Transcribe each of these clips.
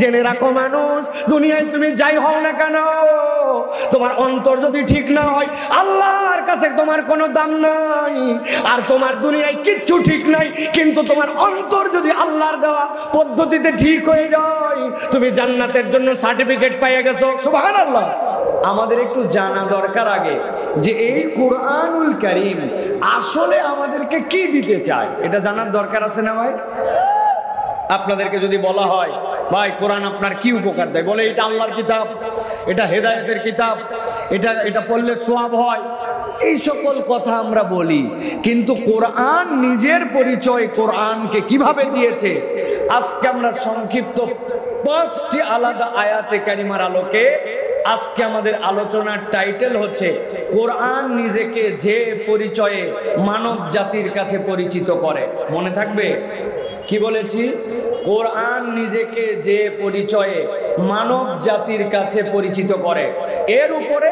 জেনে রাখো মানুষ, দুনিয়ায় তুমি যাই হও না কেন, তোমার অন্তর যদি ঠিক না হয় আল্লাহর কাছে তোমার কোনো দাম নাই। আর তোমার দুনিয়ায় কিচ্ছু ঠিক নাই, কিন্তু তোমার অন্তর যদি আল্লাহর দেওয়া পদ্ধতিতে ঠিক হয়ে যায়, তুমি জান্নাতের জন্য সার্টিফিকেট পেয়ে গেছো। সুবহানাল্লাহ। আমাদের একটু জানা দরকার আগে যে এই কোরআনুল কারীম আসলে আমাদেরকে কি দিতে চায়, এটা জানার দরকার আছে না ভাই? আপনাদেরকে যদি বলা হয় ভাই কোরআন আপনার কি উপকার দেয়, বলে এটা আল্লাহর কিতাব, এটা হেদায়েতের কিতাব, এটা পড়লে সওয়াব হয়, এই সকল কথা আমরা বলি। কিন্তু কোরআন নিজের পরিচয় কোরআনকে কিভাবে দিয়েছে, আজকে আমরা সংক্ষিপ্ত 5টি আলাদা আয়াতে কারিমার আলোকে আজকে আমাদের আলোচনার টাইটেল হচ্ছে কোরআন নিজেকে যে পরিচয়ে মানব জাতির কাছে পরিচিত করে। মনে থাকবে কি বলেছি? কোরআন নিজেকে যে পরিচয়ে মানব জাতির কাছে পরিচিত করে, এর উপরে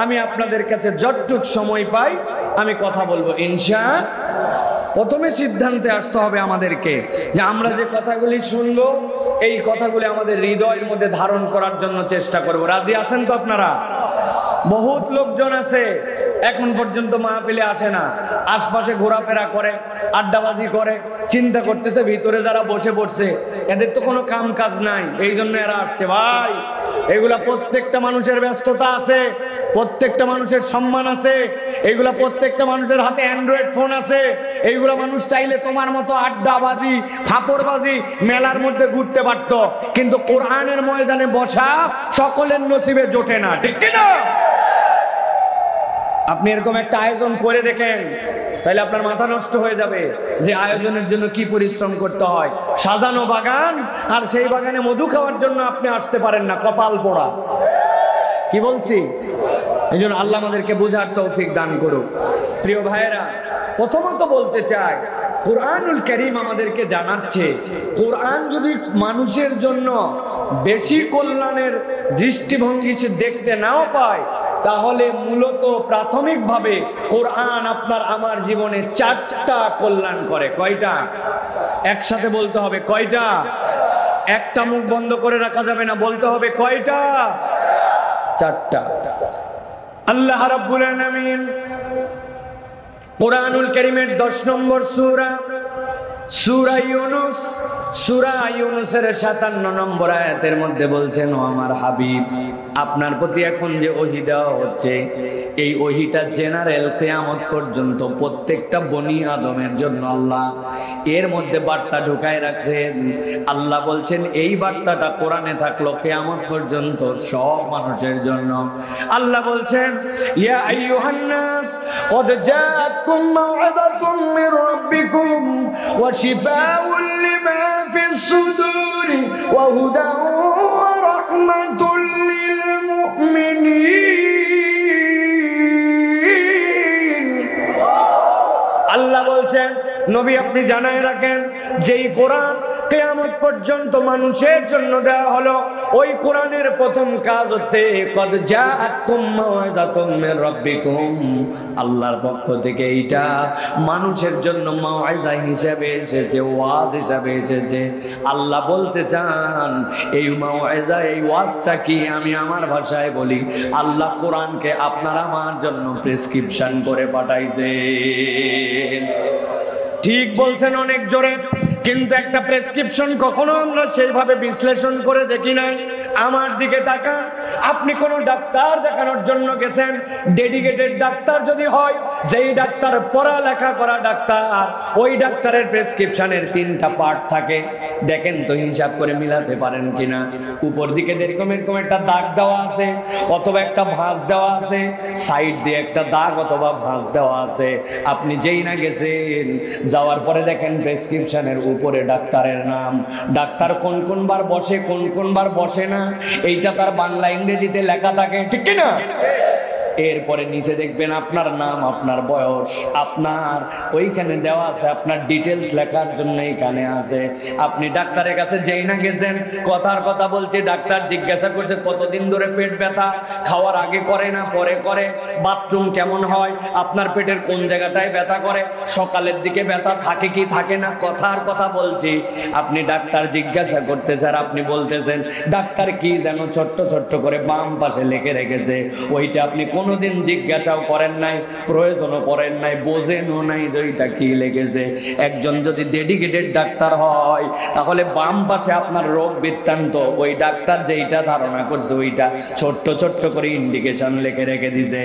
আমি আপনাদের কাছে যতটুকু সময় পাই আমি কথা বলবো ইনশাআল্লাহ। প্রথমে সিদ্ধান্তে আসতে হবে আমাদেরকে যে আমরা যে কথাগুলি শুনবো এই কথাগুলি আমাদের হৃদয়ের মধ্যে ধারণ করার জন্য চেষ্টা করব। রাজি আছেন তো আপনারা? বহুত লোকজন আছে এখন পর্যন্ত মাহফিলে আসে না, আশপাশে ঘোরাফেরা করে, আড্ডাবাজি করে, চিন্তা করতেছে ভিতরে যারা বসে পড়ছে এদের তো কোনো কাম কাজ নাই, এই জন্য এরা আসছে। ভাই এগুলা প্রত্যেকটা মানুষের ব্যস্ততা আছে, প্রত্যেকটা মানুষের সম্মান আছে, এইগুলা প্রত্যেকটা মানুষের হাতে অ্যান্ড্রয়েড ফোন আছে, এইগুলা মানুষ চাইলে তোমার মতো আড্ডাবাজি ফাপড়বাজি মেলার মধ্যে ঘুরতে পারত, কিন্তু কোরআনের ময়দানে বসা সকলের নসিবে জোটে না, ঠিক কিনা? আপনি এরকম একটা আয়োজন করে দেখেন, তাহলে আপনার মাথা নষ্ট হয়ে যাবে যে আয়োজনের জন্য কি পরিশ্রম করতে হয়। সাজানো বাগান আর সেই বাগানে মধু খাওয়ার জন্য আপনি আসতে পারেন না, কপাল পোড়া। কি বলছি? এই জন্য আল্লাহ আমাদেরকে বুঝার তৌফিক দান করুক। প্রিয় ভাইয়েরা, প্রথমত বলতে চাই কোরআনুল কারীম আমাদেরকে জানাচ্ছে কোরআন যদি মানুষের জন্য বেশি কল্যাণের দৃষ্টিভঙ্গি সে দেখতে নাও পায়, তাহলে মূলত প্রাথমিকভাবে কোরআন আপনার আমার জীবনে 4টা কল্যাণ করে। কয়টা? একসাথে বলতে হবে কয়টা? একটা মুখ বন্ধ করে রাখা যাবে না, বলতে হবে কয়টা? 4টা। আল্লাহ রাব্বুল আলামিন কোরআনুল কারীমের 10 নম্বর সূরা সূরা ইউনূস, সূরা ইউনূসের 57 নম্বর আয়াতের মধ্যে বলছেন, ও আমার হাবিব, আপনার প্রতি এখন যে ওহী দেওয়া হচ্ছে এই ওহীটা জেনারেল কিয়ামত পর্যন্ত প্রত্যেকটা বনি আদমের জন্য আল্লাহ এর মধ্যে বার্তা ঢুকায় রাখছেন। আল্লাহ বলছেন এই বার্তাটা কোরআনে থাকলো কিয়ামত পর্যন্ত সব মানুষের জন্য। আল্লাহ বলছেন, ইয়া আইয়ুহান নাস ক্বাদ জাআতকুম মাউইযাতুম মির রাব্বিকুম ওয়া শিফাউন লিমা ফিস সুদুরি ওয়া হুদান ওয়া রাহমাতুল লিল মুমিনিন। আল্লাহ বলছেন, নবী আপনি জানায় রাখেন যেই কোরআন কিয়ামত পর্যন্ত মানুষের জন্য দেওয়া হলো, ওই কোরআনের প্রথম কাজ হচ্ছে কদ জাআতকুম মাউইযাতুম মির রাব্বিকুম, আল্লাহর পক্ষ থেকে এইটা মানুষের জন্য মাউইযা হিসেবে এসেছে, ওয়াজ হিসেবে এসেছে। আল্লাহ বলতে চান এই মাউইযা, এই ওয়াজটা কি? আমি আমার ভাষায় বলি, আল্লাহ কোরআনকে আপনার আমার জন্য প্রেসক্রিপশন করে পাঠাইছেন। ঠিক বলছেন অনেক জোরে, কিন্তু একটা প্রেসক্রিপশন কখনো আমরা সেইভাবে বিশ্লেষণ করে দেখি নাই। আমার দিকে তাকান, আপনি কোনো ডাক্তার দেখানোর জন্য গেছেন, ডেডিকেটেড ডাক্তার যদি হয়, যেই ডাক্তার পড়ালেখা করা ডাক্তার, ওই ডাক্তারের প্রেসক্রিপশনের 3টা পার্ট থাকে। দেখেন তো হিসাব করে মিলাতে পারেন কিনা। উপর দিকে এরকম একটা দাগ দেওয়া আছে অথবা একটা ভাঁজ দেওয়া আছে, সাইড দিয়ে একটা দাগ অথবা ভাঁজ দেওয়া আছে। আপনি যেই না গেছেন, যাওয়ার পরে দেখেন প্রেসক্রিপশনের উপরে ডাক্তারের নাম, ডাক্তার কোন কোন বার বসে কোন কোন বার বসে না, এইটা তার বাংলা ইংরেজিতে লেখা থাকে, ঠিক কিনা? এরপরে নিচে দেখবেন আপনার নাম, আপনার বয়স, আপনার ওইখানে দেওয়া আছে, আপনার ডিটেলস লেখার জন্য এখানে আছে। আপনি ডাক্তারের কাছে যেই না গেছেন, কথার কথা বলছে, ডাক্তার জিজ্ঞাসা করছে কতদিন ধরে পেট ব্যথা, খাওয়ার আগে করে না পরে করে, বাথরুম কেমন হয়, আপনার পেটের কোন জায়গাটায় ব্যথা করে, সকালের দিকে ব্যথা থাকে কি থাকে না, কথার কথা বলছি। আপনি ডাক্তার জিজ্ঞাসা করতেছেন আর আপনি বলতেছেন ডাক্তার কি যেন ছোট্ট ছোট্ট করে বাম পাশে লিখে রেখেছে, ওইটা আপনি কোনোদিন জিজ্ঞাসাও করেন নাই, প্রয়োজনও করেন নাই, বোঝেনও নাই যে ওইটা কি লিখেছে। একজন যদি ডেডিকেটেড ডাক্তার হয় তাহলে বাম পাশে আপনার রোগ বৃত্তান্ত ওই ডাক্তার যেইটা ধারণা করছে ওইটা ছোট্ট ছোট্ট করে ইন্ডিকেশন লিখে রেখে দিছে।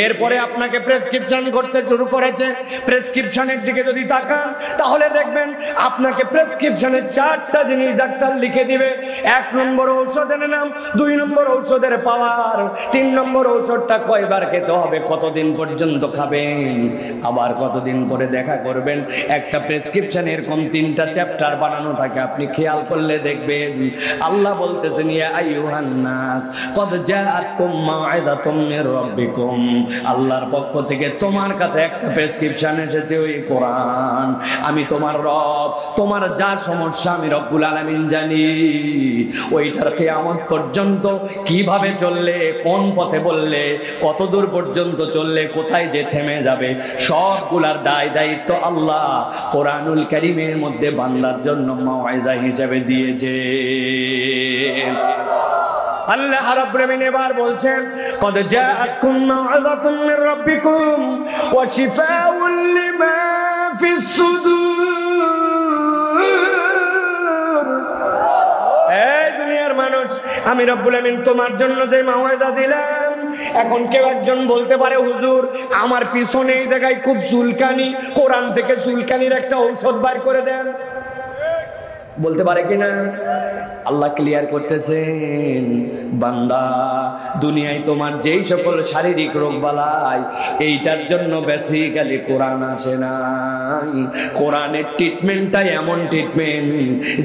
এরপরে আপনাকে প্রেসক্রিপশন করতে শুরু করেছে। প্রেসক্রিপশনের দিকে যদি তাকান তাহলে দেখবেন আপনাকে প্রেসক্রিপশনের 4টা জিনিস ডাক্তার লিখে দিবে। 1 নম্বর ঔষধের নাম, 2 নম্বর ঔষধের পাওয়ার, 3 নম্বর ঔষধটা কয়বার খেতে হবে, কতদিন পর্যন্ত খাবেন, আবার কতদিন পরে দেখা করবেন। একটা প্রেসক্রিপশন এরকম 3টা চ্যাপ্টার বানানো থাকে, আপনি খেয়াল করলে দেখবেন আল্লাহ বলতেছেন ইয়া আইয়ুহান নাস কদ জাআতকুম মাউইযাতুম মির রাব্বিকুম, আল্লাহর পক্ষ থেকে তোমার কাছে একটা প্রেসক্রিপশন এসেছে, ওই কোরআন। আমি তোমার রব, তোমার যা সমস্যা আমি রব্বুল আলামিন জানি। ওইটার কিয়ামত পর্যন্ত কিভাবে চললে, কোন পথে বললে, কত দূর পর্যন্ত চললে, কোথায় যে থেমে যাবে, সবগুলার দায় দায়িত্ব আল্লাহ কোরআনুল কারীমের মধ্যে বান্দার জন্য মাউইযা হিসেবে দিয়েছে। আল্লাহ রাব্বুল আলামিন এবার বলছেন কদ জাআতকুম মাউইযাতুম মির রাব্বিকুম ওয়া শিফাউন লিমা ফিস সুদূর। এই দুনিয়ার মানুষ, আমি রব্বুল আলামিন তোমার জন্য যে মাউইযা দিলাম, এখন কেউ একজন বলতে পারে হুজুর আমার পিছনে এই জায়গায় খুব চুলকানি, কোরআন থেকে চুলকানির একটা ঔষধ বার করে দেন, বলতে পারে কিনা? আল্লাহ ক্লিয়ার করতেছেন বান্দা, দুনিয়ায় তোমার যেই সকল শারীরিক রোগ বালাই এইটার জন্য বেসিক্যালি কোরআন আসে নাই। কোরআনের ট্রিটমেন্টটাই এমন ট্রিটমেন্ট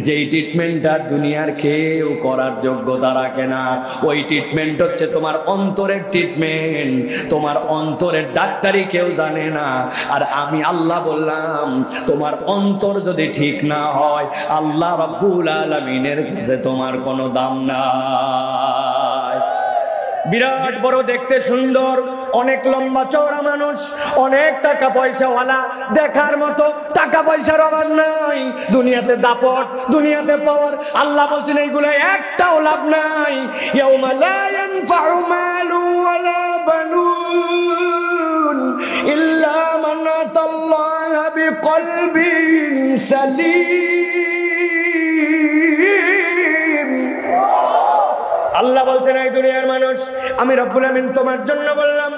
যেই ট্রিটমেন্টটা দুনিয়ার কেউ করার যোগ্যতা রাখে না। ওই ট্রিটমেন্ট হচ্ছে তোমার অন্তরের ট্রিটমেন্ট, তোমার অন্তরের ডাক্তারি কেউ জানে না। আর আমি আল্লাহ বললাম তোমার অন্তর যদি ঠিক না হয় আল্লাহ রাব্বুল আলামিনের কাছে তোমার কোনো দাম নাই। বিরাট বড় দেখতে সুন্দর, অনেক লম্বা চওড়া মানুষ, অনেক টাকা পয়সাওয়ালা, দেখার মতো, টাকা পয়সার অভাব নাই, দুনিয়াতে দাপট, দুনিয়াতে পাওয়ার। আল্লাহ বলছেন এইগুলো একটাও লাভ নাই। ইয়াউমা লা ইয়ানফাউ মালু ওয়ালা বানুন ইল্লা মান আতাল্লাহা বিকলবিন সালিম। আল্লাহ বলছেন এই দুনিয়ার মানুষ, আমি রব্বুল আমিন তোমার জন্য বললাম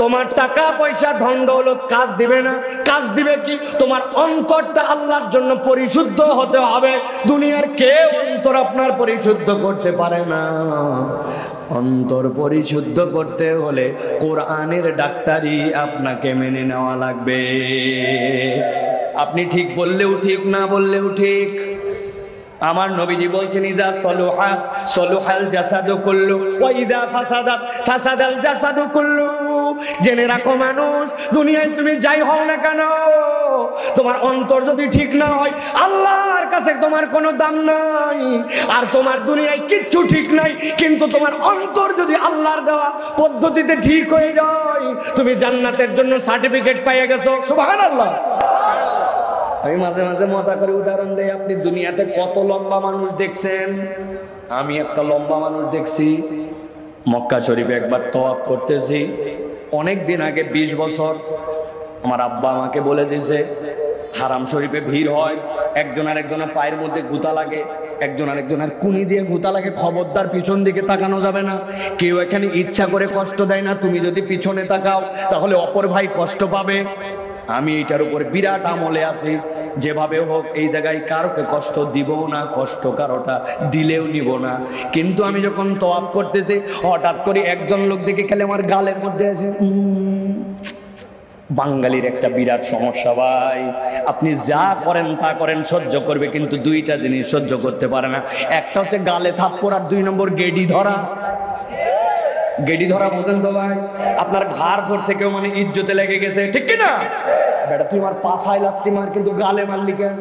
তোমার টাকা পয়সা ধন দৌলত কাজ দিবে না। কাজ দিবে কি? তোমার অন্তরটা আল্লাহর জন্য পরিশুদ্ধ হতে হবে। দুনিয়ার কেউ অন্তর আপনার পরিশুদ্ধ করতে পারে না। অন্তর পরিশুদ্ধ করতে হলে কোরআনের ডাক্তারি আপনাকে মেনে নেওয়া লাগবে। আপনি ঠিক বললেও ঠিক, না বললেও ঠিক। আমার নবীজি বলছেন ইজা সলুহা সলুহাল জাসাদু কুল্লু ওয়া ইজা ফাসাদাত ফাসাদাল জাসাদু কুল্লু। জেনে রাখো মানুষ, দুনিয়ায় তুমি যাই হও না কেন, তোমার অন্তর যদি ঠিক না হয় আল্লাহর কাছে তোমার কোনো দাম নাই। আর তোমার দুনিয়ায় কিচ্ছু ঠিক নাই, কিন্তু তোমার অন্তর যদি আল্লাহর দেওয়া পদ্ধতিতে ঠিক হয়ে যায় তুমি জান্নাতের জন্য সার্টিফিকেট পেয়ে গেছো। সুবহানাল্লাহ। আমি মাঝে মাঝে মজা করে উদাহরণ দেই। আপনি দুনিয়াতে কত লম্বা মানুষ দেখছেন? আমি একটা লম্বা মানুষ দেখছি মক্কা শরীফে একবার তওয়াফ করতেছি অনেক দিন আগে, 20 বছর। আমার আব্বা আমাকে বলে দিয়েছে হারাম শরীফে ভিড় হয়, একজন আরেকজনের পায়ের মধ্যে গুতা লাগে, একজন আরেকজনের কুনি দিয়ে গুতা লাগে, খবরদার পিছন দিকে তাকানো যাবে না। কেউ এখানে ইচ্ছা করে কষ্ট দেয় না, তুমি যদি পিছনে তাকাও তাহলে অপর ভাই কষ্ট পাবে। আমি এইটার উপরে বিরাট আমলে আছি, যেভাবে হোক এই জায়গায় কারোকে কষ্ট দিব না, কষ্ট কারোটা দিলেও নিব না। কিন্তু আমি যখন তওয়াফ করতেছি হঠাৎ করে একজন লোক দেখে খেলে আমার গালের মধ্যে আছে। বাঙালির একটা বিরাট সমস্যা ভাই, আপনি যা করেন তা করেন সহ্য করবে, কিন্তু দুইটা জিনিস সহ্য করতে পারে না। একটা হচ্ছে গালে থাপ্পড়, আর 2 নম্বর গেডি ধরা। গেডি ধরা বোঝেন তো ভাই? আপনার ঘাড় ধরছে কেউ মানে ইজ্জতে লেগে গেছে, ঠিক কিনা? বেটা তুই আমার পাছায় লাস্তি মার, কিন্তু গালে মারলি কেন?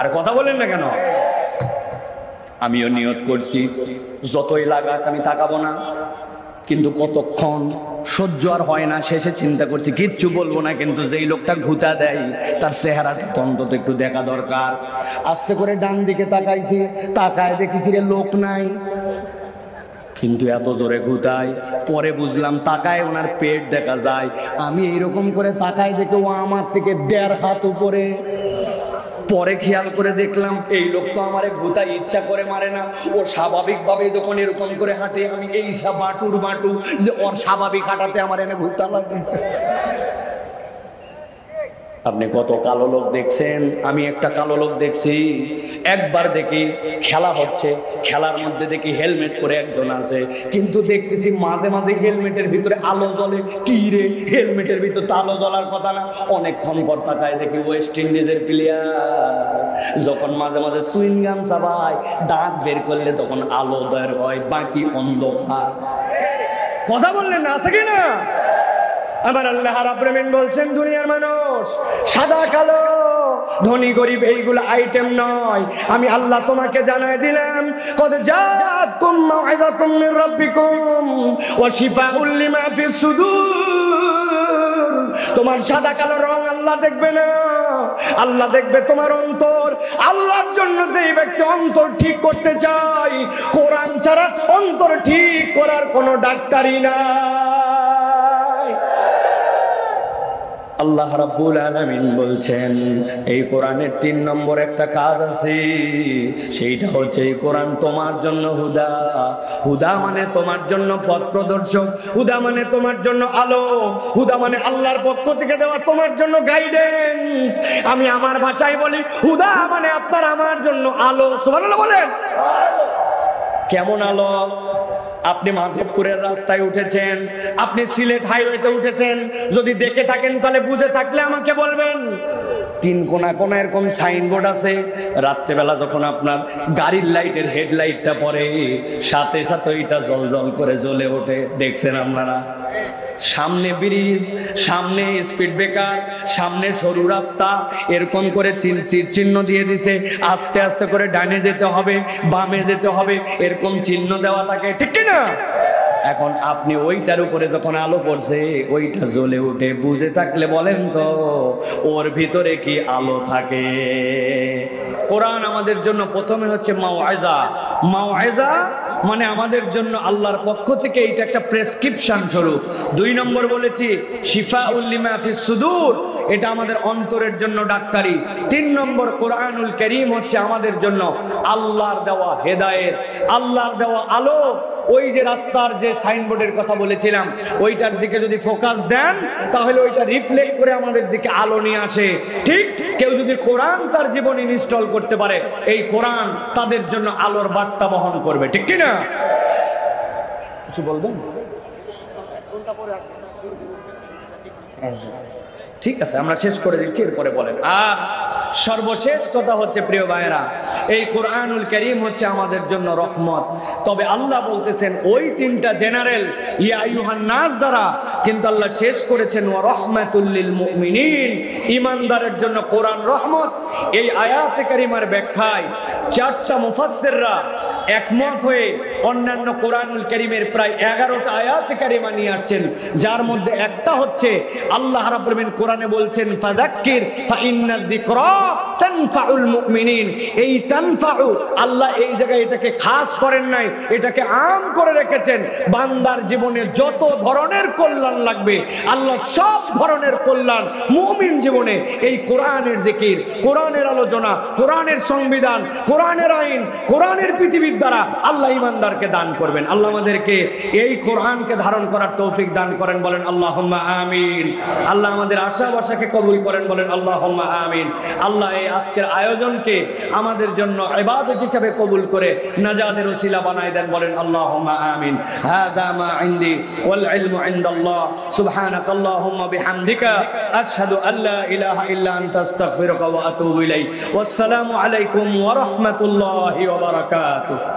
আর কথা বলেন না কেন? আমিও নিয়ত করছি যতই লাগাক আমি তাকাবো না, কিন্তু কতক্ষণ সহ্য আর হয় না। শেষে চিন্তা করছি কিচ্ছু বলবো না, কিন্তু যেই লোকটা ঘুতা দেয় তার চেহারাটা অন্তত একটু দেখা দরকার। আস্তে করে ডান দিকে তাকাইছি, তাকায় দেখি কিরে লোক নাই, কিন্তু এত জোরে ঘুতায়। পরে বুঝলাম তাকায় ওনার পেট দেখা যায়। আমি এইরকম করে তাকায় দেখে ও আমার থেকে 1.5 হাত উপরে। পরে খেয়াল করে দেখলাম এই লোক তো আমারে ঘুতায় ইচ্ছা করে মারে না, ও স্বাভাবিকভাবে যখন এরকম করে হাঁটে আমি এই বাটুর বাটু যে ওর স্বাভাবিক হাঁটাতে আমার এনে ঘুরতে লাগে। আপনি কত কালো লোক দেখছেন, আমি একটা কালো লোক দেখছি। একবার দেখি খেলা হচ্ছে, খেলার মধ্যে দেখি হেলমেট করে একজন আছে, কিন্তু দেখতেছি মাঝে মাঝে হেলমেটের ভিতরে আলো জ্বলে। কি রে, হেলমেটের ভিতরে তো আলো জ্বলার কথা না। অনেকক্ষণ পর তাকায় দেখি ওয়েস্ট ইন্ডিজের প্লেয়ার। যখন মাঝে মাঝে সুইংগাম চাবায়, দাঁত বের করলে তখন আলো বের হয়, বাকি অন্ধকার। কথা বললেন না, আছে কিনা? আমার আল্লাহ রাব্বুল আলামিন বলছেন দুনিয়ার মানুষ সাদা কালো ধনী গরিব এইগুলো আইটেম নয়। আমি আল্লাহ তোমাকে জানাই দিলাম কদ জাআকুম মাউইযাতুম মির রাব্বিকুম ওয়া শিফাউল লিমা ফিস সুদূর। তোমার সাদা কালো রং আল্লাহ দেখবে না, আল্লাহ দেখবে তোমার অন্তর। আল্লাহর জন্য যেই ব্যক্তি অন্তর ঠিক করতে চায়, কোরআন ছাড়া অন্তর ঠিক করার কোনো ডাক্তারই না। আল্লাহ রাব্বুল আলামিন বলছেন এই কোরআনের 3 নম্বর একটা কাজ আছে, সেইটা হচ্ছে এই কোরআন তোমার জন্য হুদা। হুদা মানে তোমার জন্য পথ প্রদর্শক, হুদা মানে তোমার জন্য আলো, হুদা মানে আল্লাহর পক্ষ থেকে দেওয়া তোমার জন্য গাইডেন্স। আমি আমার ভাষায় বলি হুদা মানে আপনার আমার জন্য আলো। সুবহানাল্লাহ বলেন। কেমন আলো? আপনি মাধবপুরের রাস্তায় উঠেছেন, আপনি সিলেট হাইওয়েতে উঠেছেন, যদি দেখে থাকেন তাহলে বুঝে থাকলে আমাকে বলবেন। 3 কোণা কোণা এরকম সাইনবোর্ড আছে। রাত্রেবেলা যখন আপনার গাড়ির লাইটের হেডলাইটটা পড়ে, সাথে সাথে ওইটা জল জল করে জ্বলে ওঠে। দেখছেন আপনারা? সামনে ব্রিজ, সামনে স্পিড ব্রেকার, সামনে সরু রাস্তা, এরকম করে চিহ্ন দিয়ে দিছে। আস্তে আস্তে করে ডানে যেতে হবে, বামে যেতে হবে, এরকম চিহ্ন দেওয়া থাকে, ঠিক কিনা? এখন আপনি ওইটার উপরে যখন আলো পড়ছে, ওইটা জ্বলে উঠে, বুঝে থাকলে বলেন তো ওর ভিতরে কি আলো থাকে? কোরআন আমাদের জন্য প্রথমে হচ্ছে মাউইজা। মাউইজা মানে আমাদের জন্য আল্লাহর পক্ষ থেকে এটা একটা প্রেসক্রিপশন স্বরূপ। 2 নম্বর বলেছি শিফাউল লিমা ফিস সুদূর, এটা আমাদের অন্তরের জন্য ডাক্তারি। 3 নম্বর কোরআনুল কারীম হচ্ছে আমাদের জন্য আল্লাহর দেওয়া হেদায়েত, আল্লাহর দেওয়া আলো। ওই যে রাস্তার যে সাইনবোর্ডের কথা বলেছিলাম, ওইটার দিকে যদি ফোকাস দেন তাহলে ওইটা রিফ্লেক্ট করে আমাদের দিকে আলো নিয়ে আসে। ঠিক কেউ যদি কোরআন তার জীবনে ইনস্টল করতে পারে, এই কোরআন তাদের জন্য আলোর বার্তা বহন করবে, ঠিক কি না? কিছু বলবেন? ঠিক আছে, আমরা শেষ করে দিচ্ছি, এরপরে বলেন। আর সর্বশেষ কথা হচ্ছে প্রিয় ভাইয়েরা, এই কোরআনুল কারীম হচ্ছে আমাদের জন্য রহমত। তবে আল্লাহ বলতেছেন ওই 3টা জেনারেল ইয়া আইয়ুহান নাস দ্বারা, কিন্তু আল্লাহ শেষ করেছেন ওয়া রাহমাতুল লিল মুমিনিন, ঈমানদারের জন্য কোরআন রহমত। এই আয়াতে কারিমার ব্যাখ্যায় 4টা মুফাসসিররা একমত হয়ে অন্যান্য কোরআনুল কারীমের প্রায় 11টা আয়াতে কারিমা নিয়ে আসছেন, যার মধ্যে একটা হচ্ছে আল্লাহ রাব্বুল আলামিন কোরআনে বলছেন ফাযাক্কির ফাইন্নায যিকরা তানফাউল মুমিনিন। এই তানফাউ আল্লাহ এই জায়গায় এটাকে খাস করেন নাই, এটাকে আম করে রেখেছেন। বান্দার জীবনে যত ধরনের কল্যাণ লাগবে, আল্লাহ সব ধরনের কল্যাণ মুমিন জীবনে এই কোরআনের জিকির, কোরআনের আলোচনা, কোরআনের সংবিধান, কোরআনের আইন, কোরআনের পৃথিবীর দ্বারা আল্লাহ ঈমানদারকে দান করবেন। আল্লাহ আমাদেরকে এই কোরআনকে ধারণ করার তৌফিক দান করেন, বলেন আল্লাহুম্মা আমিন। আল্লাহ আমাদের আশা ভরসাকে কবুল করেন, বলেন আল্লাহুম্মা আমিন। আল্লাহ এই আজকের আয়োজনকে আমাদের জন্য ইবাদত হিসেবে কবুল করে নাজাতের ওসিলা বানায় দেন, বলেন আল্লাহুম্মা আমিন। হাদা মা ইনদি ওয়াল ইলমু ইনদাল্লাহ সুবহানাকাল্লাহুম্মা বিহামদিকা আশহাদু আল্লা ইলাহা ইল্লা আনতা আস্তাগফিরুকা ওয়া আতুবু ইলাইক। ওয়াসসালামু আলাইকুম ওয়া রাহমাতুল্লাহি ওয়া বারাকাতুহু।